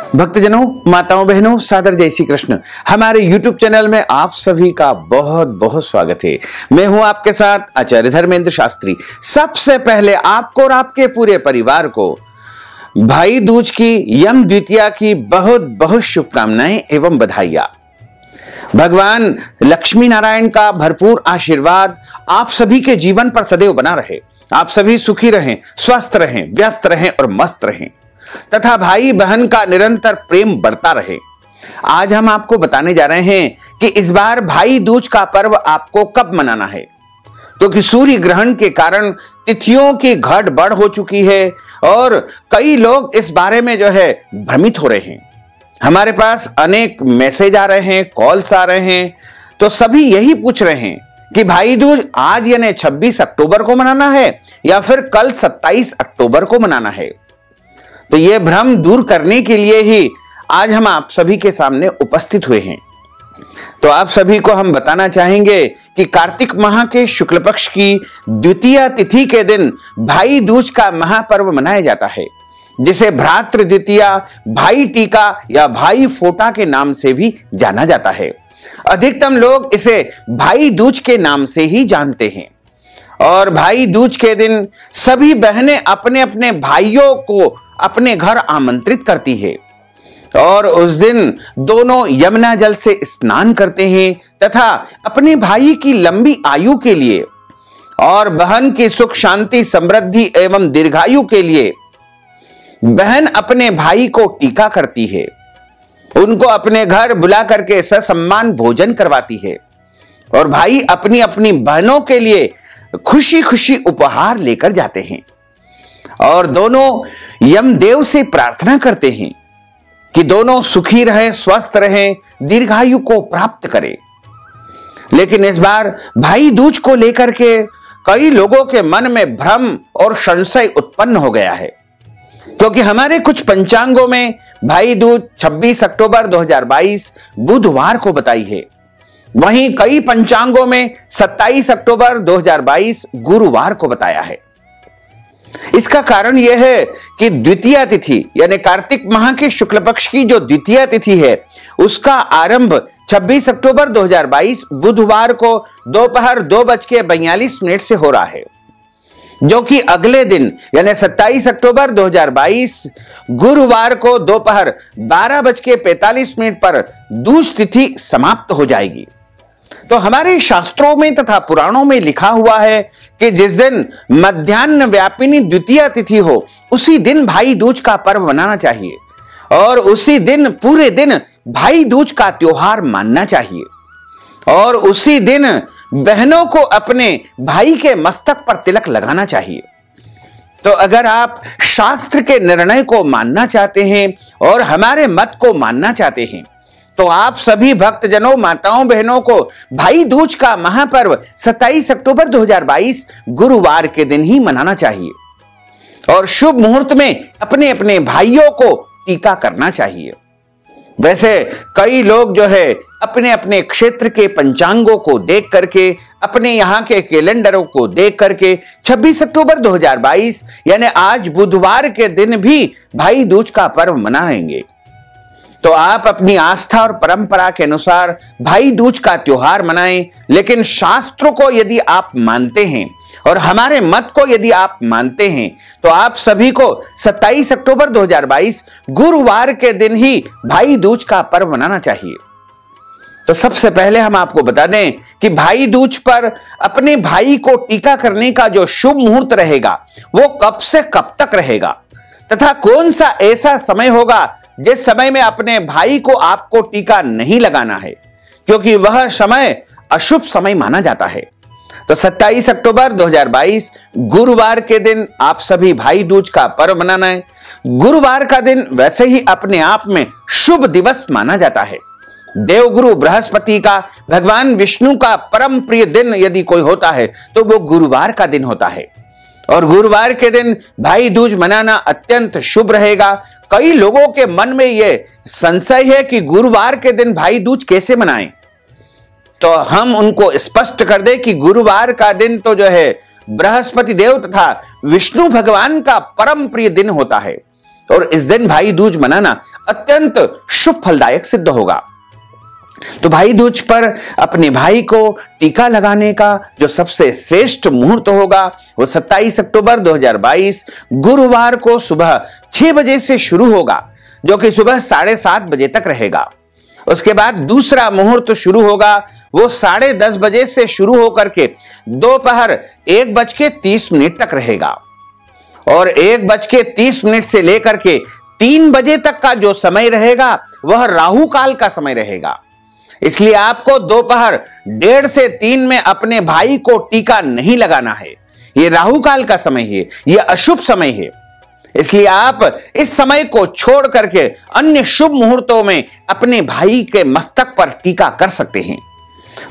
भक्तजनों, माताओं, बहनों, सादर जय श्री कृष्ण। हमारे YouTube चैनल में आप सभी का बहुत बहुत स्वागत है। मैं हूं आपके साथ आचार्य धर्मेंद्र शास्त्री। सबसे पहले आपको और आपके पूरे परिवार को भाई दूज की यम द्वितीया की बहुत बहुत शुभकामनाएं एवं बधाइयां। भगवान लक्ष्मी नारायण का भरपूर आशीर्वाद आप सभी के जीवन पर सदैव बना रहे। आप सभी सुखी रहें, स्वस्थ रहें, व्यस्त रहें और मस्त रहें तथा भाई बहन का निरंतर प्रेम बढ़ता रहे। आज हम आपको बताने जा रहे हैं कि इस बार भाई दूज का पर्व आपको कब मनाना है, क्योंकि सूर्य ग्रहण के कारण तिथियों की गड़बड़ हो चुकी है और कई लोग इस बारे में भ्रमित हो रहे हैं। हमारे पास अनेक मैसेज आ रहे हैं, कॉल्स आ रहे हैं, तो सभी यही पूछ रहे हैं कि भाई दूज आज यानी 26 अक्टूबर को मनाना है या फिर कल 27 अक्टूबर को मनाना है। तो यह भ्रम दूर करने के लिए ही आज हम आप सभी के सामने उपस्थित हुए हैं। तो आप सभी को हम बताना चाहेंगे कि कार्तिक माह के शुक्ल पक्ष की द्वितीया तिथि के दिन भाई दूज का महापर्व मनाया जाता है, जिसे भ्रातृ द्वितीया, भाई टीका या भाई फोटा के नाम से भी जाना जाता है। अधिकतम लोग इसे भाई दूज के नाम से ही जानते हैं और भाई दूज के दिन सभी बहनें अपने अपने भाइयों को अपने घर आमंत्रित करती है और उस दिन दोनों यमुना जल से स्नान करते हैं तथा अपने भाई की लंबी आयु के लिए और बहन की सुख शांति समृद्धि एवं दीर्घायु के लिए बहन अपने भाई को टीका करती है, उनको अपने घर बुला करके ससम्मान भोजन करवाती है और भाई अपनी अपनी बहनों के लिए खुशी खुशी उपहार लेकर जाते हैं और दोनों यमदेव से प्रार्थना करते हैं कि दोनों सुखी रहें, स्वस्थ रहें, दीर्घायु को प्राप्त करें। लेकिन इस बार भाई दूज को लेकर के कई लोगों के मन में भ्रम और संशय उत्पन्न हो गया है, क्योंकि हमारे कुछ पंचांगों में भाई दूज 26 अक्टूबर 2022 बुधवार को बताई है, वहीं कई पंचांगों में 27 अक्टूबर 2022 गुरुवार को बताया है। इसका कारण यह है कि द्वितीया तिथि यानी कार्तिक माह के शुक्ल पक्ष की जो द्वितीया तिथि है उसका आरंभ 26 अक्टूबर 2022 बुधवार को दोपहर 2:42 से हो रहा है, जो कि अगले दिन यानी 27 अक्टूबर 2022 गुरुवार को दोपहर 12:45 पर दूज तिथि समाप्त हो जाएगी। तो हमारे शास्त्रों में तथा पुराणों में लिखा हुआ है कि जिस दिन मध्याह्न व्यापिनी द्वितीया तिथि हो उसी दिन भाई दूज का पर्व मनाना चाहिए और उसी दिन पूरे दिन भाई दूज का त्योहार मानना चाहिए और उसी दिन बहनों को अपने भाई के मस्तक पर तिलक लगाना चाहिए। तो अगर आप शास्त्र के निर्णय को मानना चाहते हैं और हमारे मत को मानना चाहते हैं तो आप सभी भक्तजनों, माताओं, बहनों को भाई दूज का महापर्व 27 अक्टूबर 2022 गुरुवार के दिन ही मनाना चाहिए और शुभ मुहूर्त में अपने अपने भाइयों को टीका करना चाहिए। वैसे कई लोग अपने अपने क्षेत्र के पंचांगों को देख करके, अपने यहाँ के कैलेंडरों को देख करके 26 अक्टूबर 2022 यानी आज बुधवार के दिन भी भाई दूज का पर्व मनाएंगे। तो आप अपनी आस्था और परंपरा के अनुसार भाई दूज का त्योहार मनाएं, लेकिन शास्त्रों को यदि आप मानते हैं और हमारे मत को यदि आप मानते हैं तो आप सभी को 27 अक्टूबर 2022 गुरुवार के दिन ही भाई दूज का पर्व मनाना चाहिए। तो सबसे पहले हम आपको बता दें कि भाई दूज पर अपने भाई को टीका करने का जो शुभ मुहूर्त रहेगा वो कब से कब तक रहेगा तथा कौन सा ऐसा समय होगा जिस समय में अपने भाई को आपको टीका नहीं लगाना है, क्योंकि वह समय अशुभ समय माना जाता है। तो 27 अक्टूबर 2022 गुरुवार के दिन आप सभी भाई दूज का पर्व मनाना है। गुरुवार का दिन वैसे ही अपने आप में शुभ दिवस माना जाता है। देवगुरु बृहस्पति का, भगवान विष्णु का परम प्रिय दिन यदि कोई होता है तो वो गुरुवार का दिन होता है और गुरुवार के दिन भाई दूज मनाना अत्यंत शुभ रहेगा। कई लोगों के मन में यह संशय है कि गुरुवार के दिन भाई दूज कैसे मनाएं, तो हम उनको स्पष्ट कर दें कि गुरुवार का दिन तो बृहस्पति देव तथा विष्णु भगवान का परम प्रिय दिन होता है और इस दिन भाई दूज मनाना अत्यंत शुभ फलदायक सिद्ध होगा। तो भाई दूज पर अपने भाई को टीका लगाने का जो सबसे श्रेष्ठ मुहूर्त होगा वो 27 अक्टूबर 2022 गुरुवार को सुबह 6 बजे से शुरू होगा, जो कि सुबह 7:30 बजे तक रहेगा। उसके बाद दूसरा मुहूर्त शुरू होगा, वो 10:30 बजे से शुरू होकर के दोपहर 1:30 तक रहेगा। और 1:30 से लेकर के 3 बजे तक का जो समय रहेगा वह राहु काल का समय रहेगा। इसलिए आपको दोपहर 1:30 से 3 में अपने भाई को टीका नहीं लगाना है। यह राहु काल का समय है, यह अशुभ समय है। इसलिए आप इस समय को छोड़ करके अन्य शुभ मुहूर्तों में अपने भाई के मस्तक पर टीका कर सकते हैं।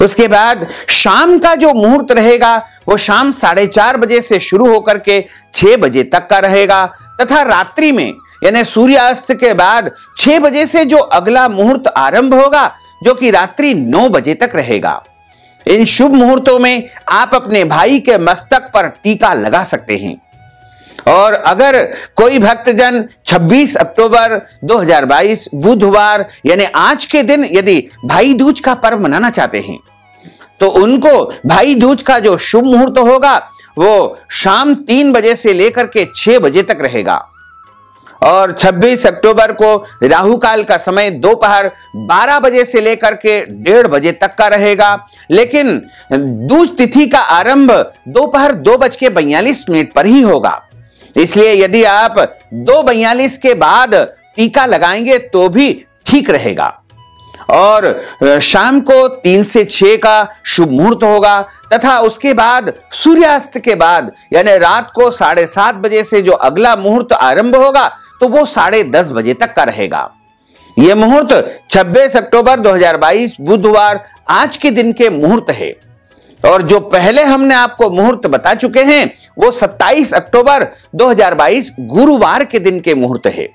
उसके बाद शाम का जो मुहूर्त रहेगा वो शाम 4:30 बजे से शुरू होकर के 6 बजे तक का रहेगा, तथा रात्रि में यानी सूर्यास्त के बाद 6 बजे से जो अगला मुहूर्त आरंभ होगा, जो कि रात्रि 9 बजे तक रहेगा। इन शुभ मुहूर्तों में आप अपने भाई के मस्तक पर टीका लगा सकते हैं। और अगर कोई भक्तजन 26 अक्टूबर 2022 बुधवार यानी आज के दिन यदि भाई दूज का पर्व मनाना चाहते हैं, तो उनको भाई दूज का जो शुभ मुहूर्त होगा वो शाम 3 बजे से लेकर के 6 बजे तक रहेगा। और 26 अक्टूबर को राहु काल का समय दोपहर 12 बजे से लेकर के 1:30 बजे तक का रहेगा। लेकिन दूज तिथि का आरंभ दोपहर 2:42 पर ही होगा। इसलिए यदि आप 2:42 के बाद टीका लगाएंगे तो भी ठीक रहेगा। और शाम को 3 से 6 का शुभ मुहूर्त होगा, तथा उसके बाद सूर्यास्त के बाद यानी रात को 7:30 बजे से जो अगला मुहूर्त आरंभ होगा तो वो 10:30 बजे तक का रहेगा। यह मुहूर्त 26 अक्टूबर 2022 बुधवार आज के दिन के मुहूर्त है। और जो पहले हमने आपको मुहूर्त बता चुके हैं वो 27 अक्टूबर 2022 गुरुवार के दिन के मुहूर्त है।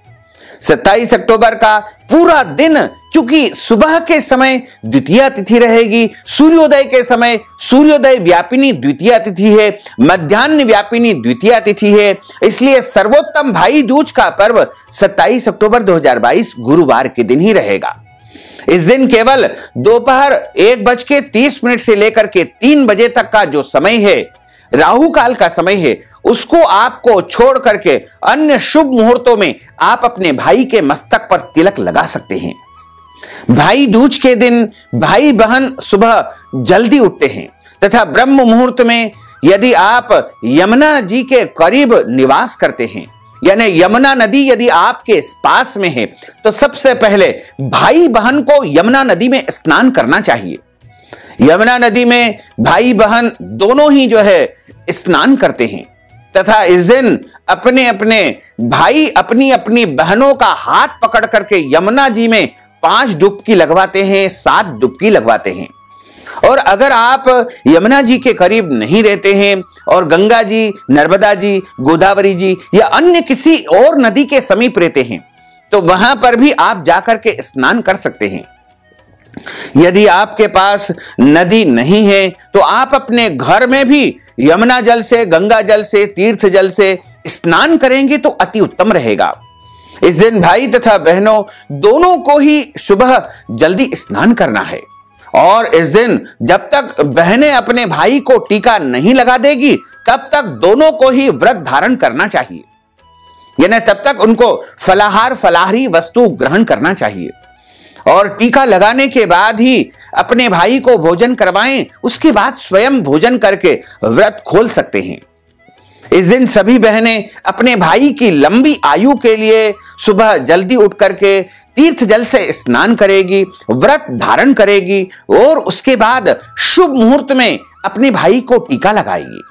27 अक्टूबर का पूरा दिन चूंकि सुबह के समय द्वितीया तिथि रहेगी, सूर्योदय के समय सूर्योदय व्यापिनी द्वितीया तिथि है, मध्याह्न व्यापिनी द्वितीया तिथि है, इसलिए सर्वोत्तम भाई दूज का पर्व 27 अक्टूबर 2022 गुरुवार के दिन ही रहेगा। इस दिन केवल दोपहर 1:30 से लेकर के 3 बजे तक का जो समय है राहु काल का समय है, उसको आपको छोड़ करके अन्य शुभ मुहूर्तों में आप अपने भाई के मस्तक पर तिलक लगा सकते हैं। भाई दूज के दिन भाई बहन सुबह जल्दी उठते हैं, तथा ब्रह्म मुहूर्त में यदि आप यमुना जी के करीब निवास करते हैं यानी यमुना नदी यदि आपके पास में है, तो सबसे पहले भाई बहन को यमुना नदी में स्नान करना चाहिए। यमुना नदी में भाई बहन दोनों ही जो है स्नान करते हैं, तथा इस दिन अपने अपने भाई अपनी अपनी बहनों का हाथ पकड़ करके यमुना जी में 5 डुबकी लगवाते हैं, 7 डुबकी लगवाते हैं। और अगर आप यमुना जी के करीब नहीं रहते हैं और गंगा जी, नर्मदा जी, गोदावरी जी या अन्य किसी और नदी के समीप रहते हैं, तो वहां पर भी आप जाकर के स्नान कर सकते हैं। यदि आपके पास नदी नहीं है तो आप अपने घर में भी यमुना जल से, गंगा जल से, तीर्थ जल से स्नान करेंगे तो अति उत्तम रहेगा। इस दिन भाई तथा बहनों दोनों को ही सुबह जल्दी स्नान करना है। और इस दिन जब तक बहनें अपने भाई को टीका नहीं लगा देगी तब तक दोनों को ही व्रत धारण करना चाहिए, यानी तब तक उनको फलाहार फलाहारी वस्तु ग्रहण करना चाहिए। और टीका लगाने के बाद ही अपने भाई को भोजन करवाएं, उसके बाद स्वयं भोजन करके व्रत खोल सकते हैं। इस दिन सभी बहनें अपने भाई की लंबी आयु के लिए सुबह जल्दी उठ करके तीर्थ जल से स्नान करेगी, व्रत धारण करेगी और उसके बाद शुभ मुहूर्त में अपने भाई को टीका लगाएगी।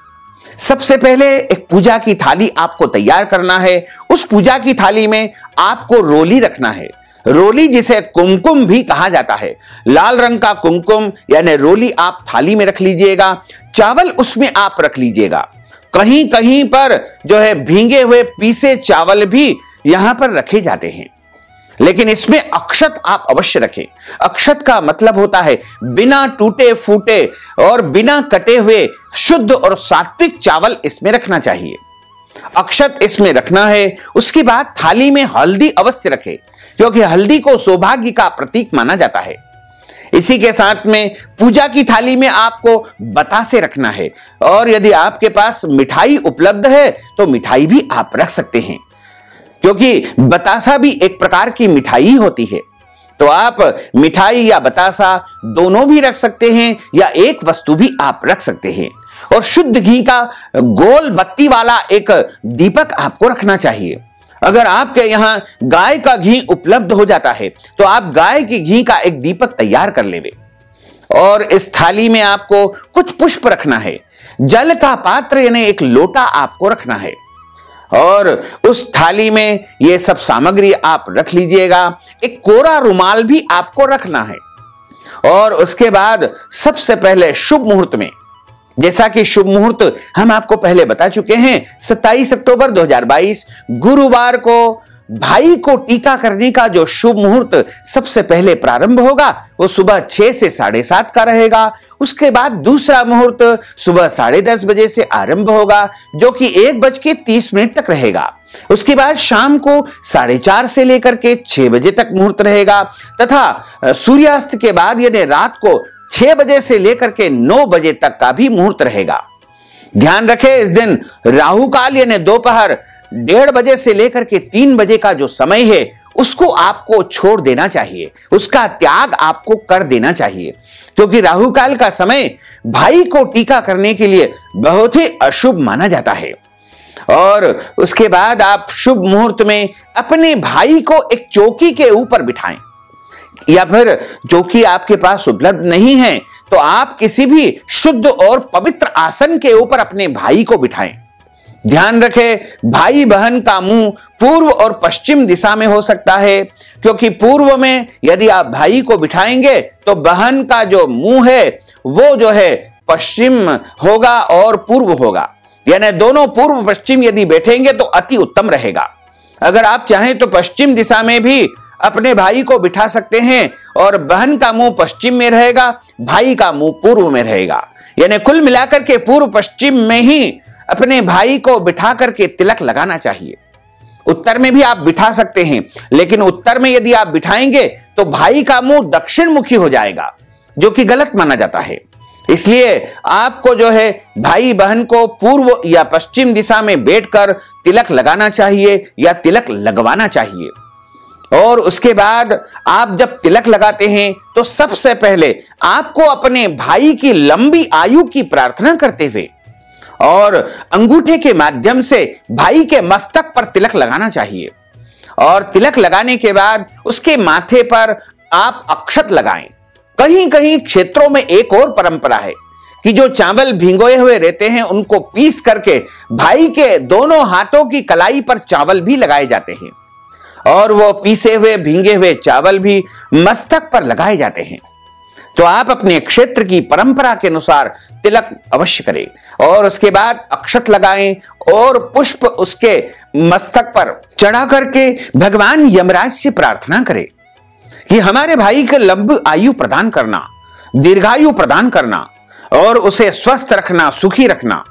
सबसे पहले एक पूजा की थाली आपको तैयार करना है। उस पूजा की थाली में आपको रोली रखना है। रोली जिसे कुमकुम भी कहा जाता है, लाल रंग का कुमकुम यानी रोली आप थाली में रख लीजिएगा। चावल उसमें आप रख लीजिएगा। कहीं कहीं पर जो है भींगे हुए पीसे चावल भी यहां पर रखे जाते हैं, लेकिन इसमें अक्षत आप अवश्य रखें। अक्षत का मतलब होता है बिना टूटे फूटे और बिना कटे हुए शुद्ध और सात्विक चावल इसमें रखना चाहिए। अक्षत इसमें रखना है। उसके बाद थाली में हल्दी अवश्य रखें, क्योंकि हल्दी को सौभाग्य का प्रतीक माना जाता है। इसी के साथ में पूजा की थाली में आपको बतासे रखना है, और यदि आपके पास मिठाई उपलब्ध है तो मिठाई भी आप रख सकते हैं, क्योंकि बतासा भी एक प्रकार की मिठाई होती है। तो आप मिठाई या बतासा दोनों भी रख सकते हैं, या एक वस्तु भी आप रख सकते हैं। और शुद्ध घी का गोल बत्ती वाला एक दीपक आपको रखना चाहिए। अगर आपके यहां गाय का घी उपलब्ध हो जाता है तो आप गाय के घी का एक दीपक तैयार कर लेंगे। और इस थाली में आपको कुछ पुष्प रखना है, जल का पात्र यानी एक लोटा आपको रखना है, और उस थाली में ये सब सामग्री आप रख लीजिएगा। एक कोरा रुमाल भी आपको रखना है। और उसके बाद सबसे पहले शुभ मुहूर्त में, जैसा कि शुभ मुहूर्त हम आपको पहले बता चुके हैं, 27 अक्टूबर 2022 गुरुवार को भाई को टीका करने का जो शुभ मुहूर्त सबसे पहले प्रारंभ होगा वो सुबह 6 से 7:30 का रहेगा। उसके बाद दूसरा मुहूर्त सुबह 10:30 बजे से आरंभ होगा, जो कि 1:30 तक रहेगा। उसके बाद शाम को 4:30 से लेकर के 6 बजे तक मुहूर्त रहेगा, तथा सूर्यास्त के बाद यानी रात को 6 बजे से लेकर के 9 बजे तक का भी मुहूर्त रहेगा। ध्यान रखें, इस दिन राहु काल यानी दोपहर 1:30 बजे से लेकर के 3 बजे का जो समय है उसको आपको छोड़ देना चाहिए, उसका त्याग आपको कर देना चाहिए, क्योंकि राहु काल का समय भाई को टीका करने के लिए बहुत ही अशुभ माना जाता है। और उसके बाद आप शुभ मुहूर्त में अपने भाई को एक चौकी के ऊपर बिठाएं, या फिर चौकी आपके पास उपलब्ध नहीं है तो आप किसी भी शुद्ध और पवित्र आसन के ऊपर अपने भाई को बिठाएं। ध्यान रखें, भाई बहन का मुंह पूर्व और पश्चिम दिशा में हो सकता है, क्योंकि पूर्व में यदि आप भाई को बिठाएंगे तो बहन का जो मुंह है वो जो है पश्चिम होगा और पूर्व होगा, यानी दोनों पूर्व पश्चिम यदि बैठेंगे तो अति उत्तम रहेगा। अगर आप चाहें तो पश्चिम दिशा में भी अपने भाई को बिठा सकते हैं, और बहन का मुंह पश्चिम में रहेगा, भाई का मुंह पूर्व में रहेगा, यानी कुल मिलाकर के पूर्व पश्चिम में ही अपने भाई को बिठा करके तिलक लगाना चाहिए। उत्तर में भी आप बिठा सकते हैं, लेकिन उत्तर में यदि आप बिठाएंगे तो भाई का मुंह दक्षिण मुखी हो जाएगा, जो कि गलत माना जाता है। इसलिए आपको जो है भाई बहन को पूर्व या पश्चिम दिशा में बैठकर तिलक लगाना चाहिए या तिलक लगवाना चाहिए। और उसके बाद आप जब तिलक लगाते हैं तो सबसे पहले आपको अपने भाई की लंबी आयु की प्रार्थना करते हुए और अंगूठे के माध्यम से भाई के मस्तक पर तिलक लगाना चाहिए। और तिलक लगाने के बाद उसके माथे पर आप अक्षत लगाएं। कहीं कहीं क्षेत्रों में एक और परंपरा है कि जो चावल भिगोए हुए रहते हैं उनको पीस करके भाई के दोनों हाथों की कलाई पर चावल भी लगाए जाते हैं, और वो पीसे हुए भींगे हुए चावल भी मस्तक पर लगाए जाते हैं। तो आप अपने क्षेत्र की परंपरा के अनुसार तिलक अवश्य करें, और उसके बाद अक्षत लगाएं और पुष्प उसके मस्तक पर चढ़ा करके भगवान यमराज से प्रार्थना करें कि हमारे भाई को लंबी आयु प्रदान करना, दीर्घायु प्रदान करना, और उसे स्वस्थ रखना, सुखी रखना,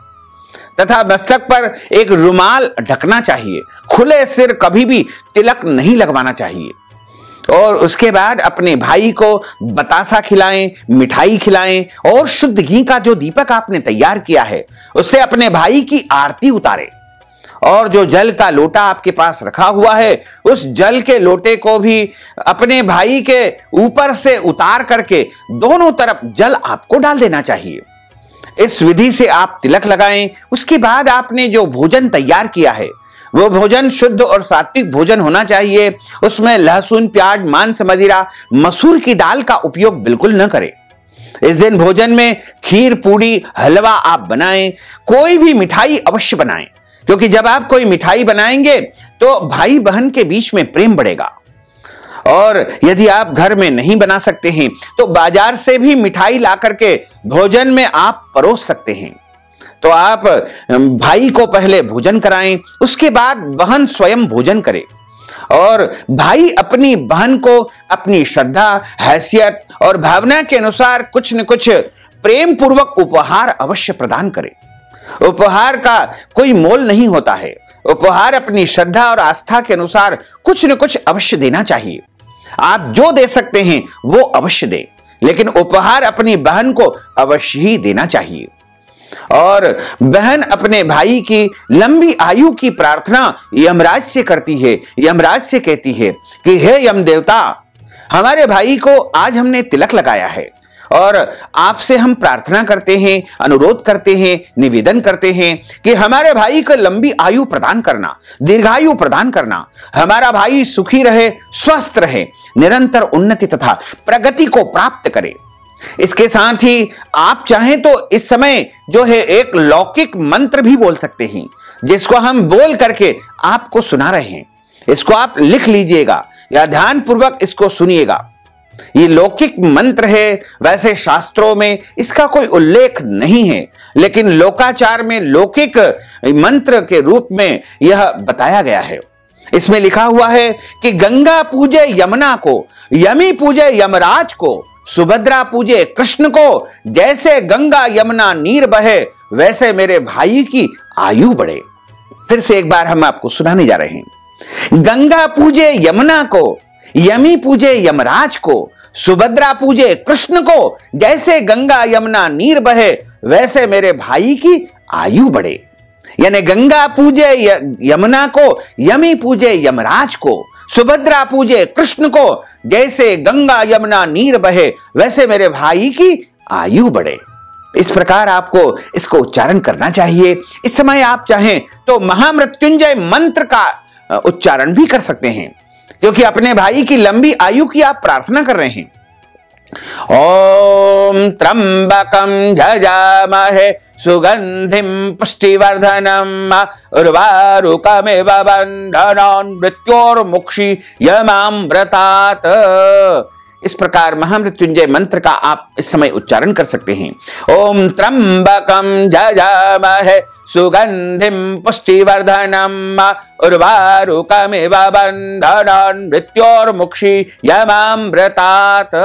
तथा मस्तक पर एक रुमाल ढकना चाहिए। खुले सिर कभी भी तिलक नहीं लगवाना चाहिए। और उसके बाद अपने भाई को बतासा खिलाएं, मिठाई खिलाएं, और शुद्ध घी का जो दीपक आपने तैयार किया है उससे अपने भाई की आरती उतारें। और जो जल का लोटा आपके पास रखा हुआ है उस जल के लोटे को भी अपने भाई के ऊपर से उतार करके दोनों तरफ जल आपको डाल देना चाहिए। इस विधि से आप तिलक लगाएं। उसके बाद आपने जो भोजन तैयार किया है वो भोजन शुद्ध और सात्विक भोजन होना चाहिए। उसमें लहसुन, प्याज, मांस, मदिरा, मसूर की दाल का उपयोग बिल्कुल न करें। इस दिन भोजन में खीर, पूड़ी, हलवा आप बनाएं। कोई भी मिठाई अवश्य बनाएं, क्योंकि जब आप कोई मिठाई बनाएंगे तो भाई बहन के बीच में प्रेम बढ़ेगा। और यदि आप घर में नहीं बना सकते हैं तो बाजार से भी मिठाई ला करके भोजन में आप परोस सकते हैं। तो आप भाई को पहले भोजन कराएं, उसके बाद बहन स्वयं भोजन करे, और भाई अपनी बहन को अपनी श्रद्धा, हैसियत और भावना के अनुसार कुछ न कुछ प्रेम पूर्वक उपहार अवश्य प्रदान करे। उपहार का कोई मोल नहीं होता है। उपहार अपनी श्रद्धा और आस्था के अनुसार कुछ न कुछ अवश्य देना चाहिए। आप जो दे सकते हैं वो अवश्य दें, लेकिन उपहार अपनी बहन को अवश्य ही देना चाहिए। और बहन अपने भाई की लंबी आयु की प्रार्थना यमराज से करती है। यमराज से कहती है कि हे यम देवता, हमारे भाई को आज हमने तिलक लगाया है और आपसे हम प्रार्थना करते हैं, अनुरोध करते हैं, निवेदन करते हैं कि हमारे भाई को लंबी आयु प्रदान करना, दीर्घायु प्रदान करना, हमारा भाई सुखी रहे, स्वस्थ रहे, निरंतर उन्नति तथा प्रगति को प्राप्त करे। इसके साथ ही आप चाहें तो इस समय जो है एक लौकिक मंत्र भी बोल सकते हैं, जिसको हम बोल करके आपको सुना रहे हैं। इसको आप लिख लीजिएगा या ध्यानपूर्वक इसको सुनिएगा। ये लौकिक मंत्र है, वैसे शास्त्रों में इसका कोई उल्लेख नहीं है, लेकिन लोकाचार में लौकिक मंत्र के रूप में यह बताया गया है। इसमें लिखा हुआ है कि गंगा पूजे यमुना को, यमी पूजे यमराज को, सुभद्रा पूजे कृष्ण को, जैसे गंगा यमुना नीर बहे वैसे मेरे भाई की आयु बढ़े। फिर से एक बार हम आपको सुनाने जा रहे हैं। गंगा पूजे यमुना को, यमी पूजे यमराज को, सुभद्रा पूजे कृष्ण को, जैसे गंगा यमुना नीर बहे वैसे मेरे भाई की आयु बढ़े। यानी गंगा पूजे यमुना को, यमी पूजे यमराज को, सुभद्रा पूजे कृष्ण को, जैसे गंगा यमुना नीर बहे वैसे मेरे भाई की आयु बढ़े। इस प्रकार आपको इसको उच्चारण करना चाहिए। इस समय आप चाहें तो महामृत्युंजय मंत्र का उच्चारण भी कर सकते हैं, क्योंकि अपने भाई की लंबी आयु की आप प्रार्थना कर रहे हैं। ओम त्र्यंबकं जजामहे सुगंधिं पुष्टिवर्धनम् उर्वारुकमिव बन्धनान् मृत्योर्मुक्षीयमामृतात्। इस प्रकार महामृत्युंजय मंत्र का आप इस समय उच्चारण कर सकते हैं। ओम त्र्यंबकं जजामहे सुगंधिं पुष्टिवर्धनम् उर्वारुकमिव बन्धनान् मृत्योर्मुक्षीयमामृतात्।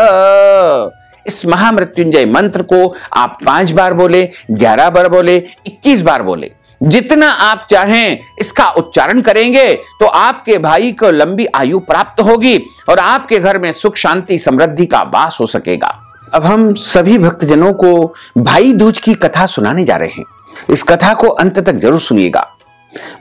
इस महामृत्युंजय मंत्र को आप 5 बार बोले, 11 बार बोले, 21 बार बोले, जितना आप चाहें इसका उच्चारण करेंगे तो आपके भाई को लंबी आयु प्राप्त होगी और आपके घर में सुख शांति समृद्धि का वास हो सकेगा। अब हम सभी भक्तजनों को भाई दूज की कथा सुनाने जा रहे हैं। इस कथा को अंत तक जरूर सुनिएगा।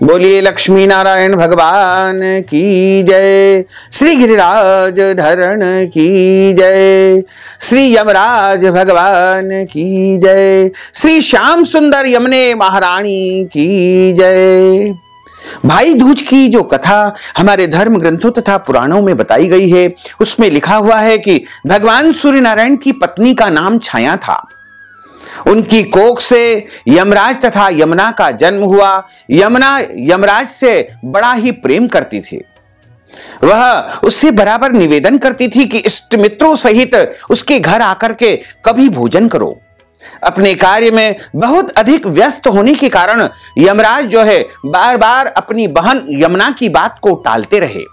बोलिए लक्ष्मी नारायण भगवान की जय, श्री गिरिराज धरण की जय, श्री यमराज भगवान की जय, श्री श्याम सुंदर यमुने महारानी की जय। भाई दूज की जो कथा हमारे धर्म ग्रंथों तथा पुराणों में बताई गई है, उसमें लिखा हुआ है कि भगवान सूर्य नारायण की पत्नी का नाम छाया था। उनकी कोख से यमराज तथा यमुना का जन्म हुआ। यमुना यमराज से बड़ा ही प्रेम करती थी। वह उससे बराबर निवेदन करती थी कि इष्ट मित्रों सहित उसके घर आकर के कभी भोजन करो। अपने कार्य में बहुत अधिक व्यस्त होने के कारण यमराज जो है बार बार अपनी बहन यमुना की बात को टालते रहे।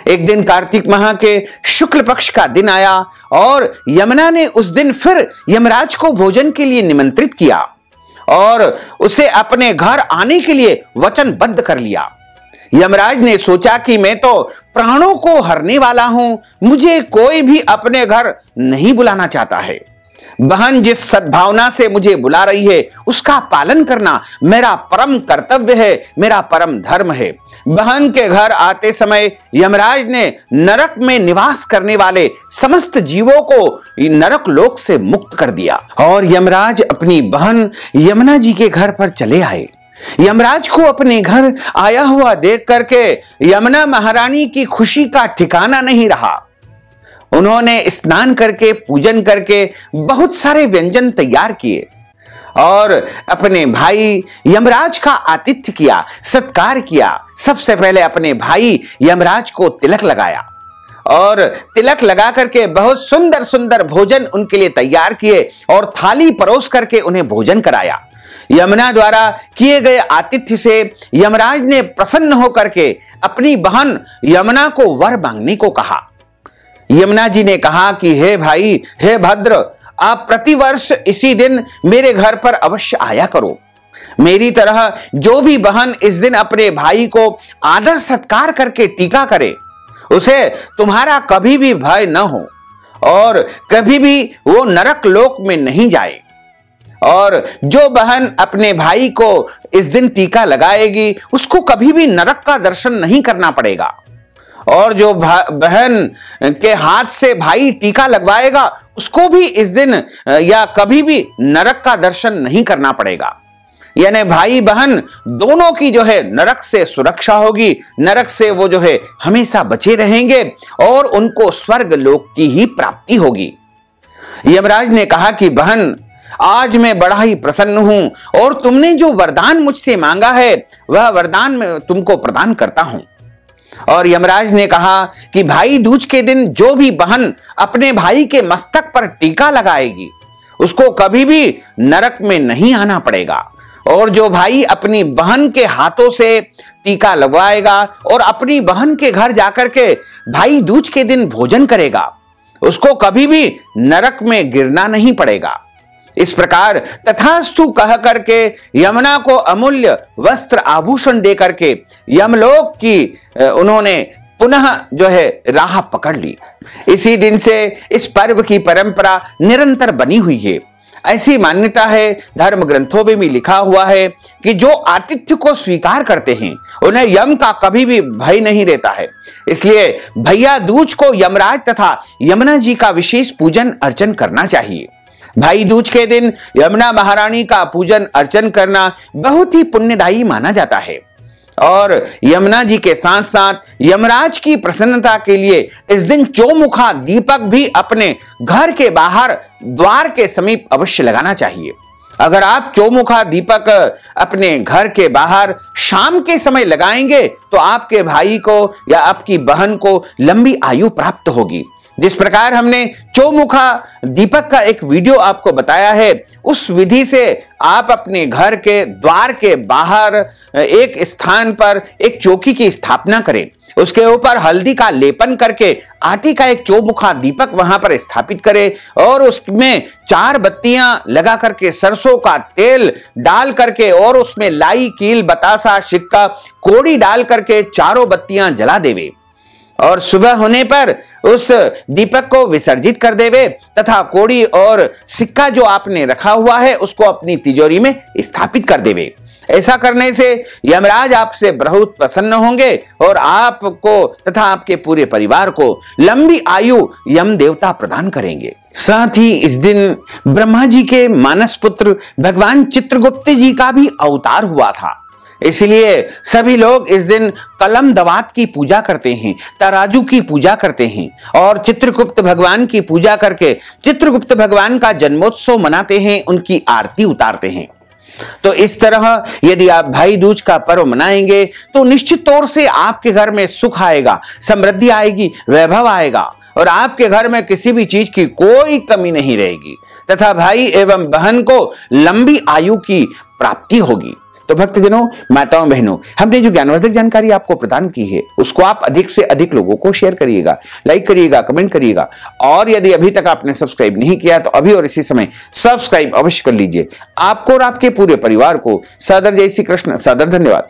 एक दिन कार्तिक माह के शुक्ल पक्ष का दिन आया और यमुना ने उस दिन फिर यमराज को भोजन के लिए निमंत्रित किया और उसे अपने घर आने के लिए वचनबद्ध कर लिया। यमराज ने सोचा कि मैं तो प्राणों को हरने वाला हूं, मुझे कोई भी अपने घर नहीं बुलाना चाहता है। बहन जिस सद्भावना से मुझे बुला रही है उसका पालन करना मेरा परम कर्तव्य है, मेरा परम धर्म है। बहन के घर आते समय यमराज ने नरक में निवास करने वाले समस्त जीवों को नरक लोक से मुक्त कर दिया और यमराज अपनी बहन यमुना जी के घर पर चले आए। यमराज को अपने घर आया हुआ देख करके यमुना महारानी की खुशी का ठिकाना नहीं रहा। उन्होंने स्नान करके पूजन करके बहुत सारे व्यंजन तैयार किए और अपने भाई यमराज का आतिथ्य किया, सत्कार किया। सबसे पहले अपने भाई यमराज को तिलक लगाया और तिलक लगा करके बहुत सुंदर सुंदर भोजन उनके लिए तैयार किए और थाली परोस करके उन्हें भोजन कराया। यमुना द्वारा किए गए आतिथ्य से यमराज ने प्रसन्न होकर के अपनी बहन यमुना को वर मांगने को कहा। यमुना जी ने कहा कि हे भाई, हे भद्र, आप प्रतिवर्ष इसी दिन मेरे घर पर अवश्य आया करो। मेरी तरह जो भी बहन इस दिन अपने भाई को आदर सत्कार करके टीका करे, उसे तुम्हारा कभी भी भय न हो और कभी भी वो नरक लोक में नहीं जाए। और जो बहन अपने भाई को इस दिन टीका लगाएगी, उसको कभी भी नरक का दर्शन नहीं करना पड़ेगा। और जो बहन के हाथ से भाई टीका लगवाएगा, उसको भी इस दिन या कभी भी नरक का दर्शन नहीं करना पड़ेगा। यानी भाई बहन दोनों की जो है नरक से सुरक्षा होगी, नरक से वो जो है हमेशा बचे रहेंगे और उनको स्वर्ग लोक की ही प्राप्ति होगी। यमराज ने कहा कि बहन, आज मैं बड़ा ही प्रसन्न हूं और तुमने जो वरदान मुझसे मांगा है वह वरदान मैं तुमको प्रदान करता हूं। और यमराज ने कहा कि भाई दूज के दिन जो भी बहन अपने भाई के मस्तक पर टीका लगाएगी, उसको कभी भी नरक में नहीं आना पड़ेगा। और जो भाई अपनी बहन के हाथों से टीका लगवाएगा और अपनी बहन के घर जाकर के भाई दूज के दिन भोजन करेगा, उसको कभी भी नरक में गिरना नहीं पड़ेगा। इस प्रकार तथास्तु कह करके यमुना को अमूल्य वस्त्र आभूषण दे करके यमलोक की उन्होंने पुनः जो है राह पकड़ ली। इसी दिन से इस पर्व की परंपरा निरंतर बनी हुई है। ऐसी मान्यता है, धर्म ग्रंथों में भी लिखा हुआ है कि जो आतिथ्य को स्वीकार करते हैं उन्हें यम का कभी भी भय नहीं रहता है। इसलिए भैया दूज को यमराज तथा यमुना जी का विशेष पूजन अर्चन करना चाहिए। भाई दूज के दिन यमुना महारानी का पूजन अर्चन करना बहुत ही पुण्यदायी माना जाता है। और यमुना जी के साथ साथ यमराज की प्रसन्नता के लिए इस दिन चौमुखा दीपक भी अपने घर के बाहर द्वार के समीप अवश्य लगाना चाहिए। अगर आप चौमुखा दीपक अपने घर के बाहर शाम के समय लगाएंगे तो आपके भाई को या आपकी बहन को लंबी आयु प्राप्त होगी। जिस प्रकार हमने चौमुखा दीपक का एक वीडियो आपको बताया है, उस विधि से आप अपने घर के द्वार के बाहर एक स्थान पर एक चौकी की स्थापना करें, उसके ऊपर हल्दी का लेपन करके आटे का एक चौमुखा दीपक वहां पर स्थापित करें और उसमें 4 बत्तियां लगा करके सरसों का तेल डाल करके और उसमें लाई, कील, बतासा, सिक्का, कोड़ी डाल करके चारों बत्तियां जला देवे और सुबह होने पर उस दीपक को विसर्जित कर देवे तथा कोड़ी और सिक्का जो आपने रखा हुआ है उसको अपनी तिजोरी में स्थापित कर देवे। ऐसा करने से यमराज आपसे बहुत प्रसन्न होंगे और आपको तथा आपके पूरे परिवार को लंबी आयु यम देवता प्रदान करेंगे। साथ ही इस दिन ब्रह्मा जी के मानस पुत्र भगवान चित्रगुप्त जी का भी अवतार हुआ था। इसलिए सभी लोग इस दिन कलम दवात की पूजा करते हैं, तराजू की पूजा करते हैं और चित्रगुप्त भगवान की पूजा करके चित्रगुप्त भगवान का जन्मोत्सव मनाते हैं, उनकी आरती उतारते हैं। तो इस तरह यदि आप भाई दूज का पर्व मनाएंगे तो निश्चित तौर से आपके घर में सुख आएगा, समृद्धि आएगी, वैभव आएगा और आपके घर में किसी भी चीज की कोई कमी नहीं रहेगी तथा भाई एवं बहन को लंबी आयु की प्राप्ति होगी। तो भक्तजनों, माताओं, बहनों, हमने जो ज्ञानवर्धक जानकारी आपको प्रदान की है उसको आप अधिक से अधिक लोगों को शेयर करिएगा, लाइक करिएगा, कमेंट करिएगा और यदि अभी तक आपने सब्सक्राइब नहीं किया तो अभी और इसी समय सब्सक्राइब अवश्य कर लीजिए। आपको और आपके पूरे परिवार को सादर जय श्री कृष्ण, सादर धन्यवाद।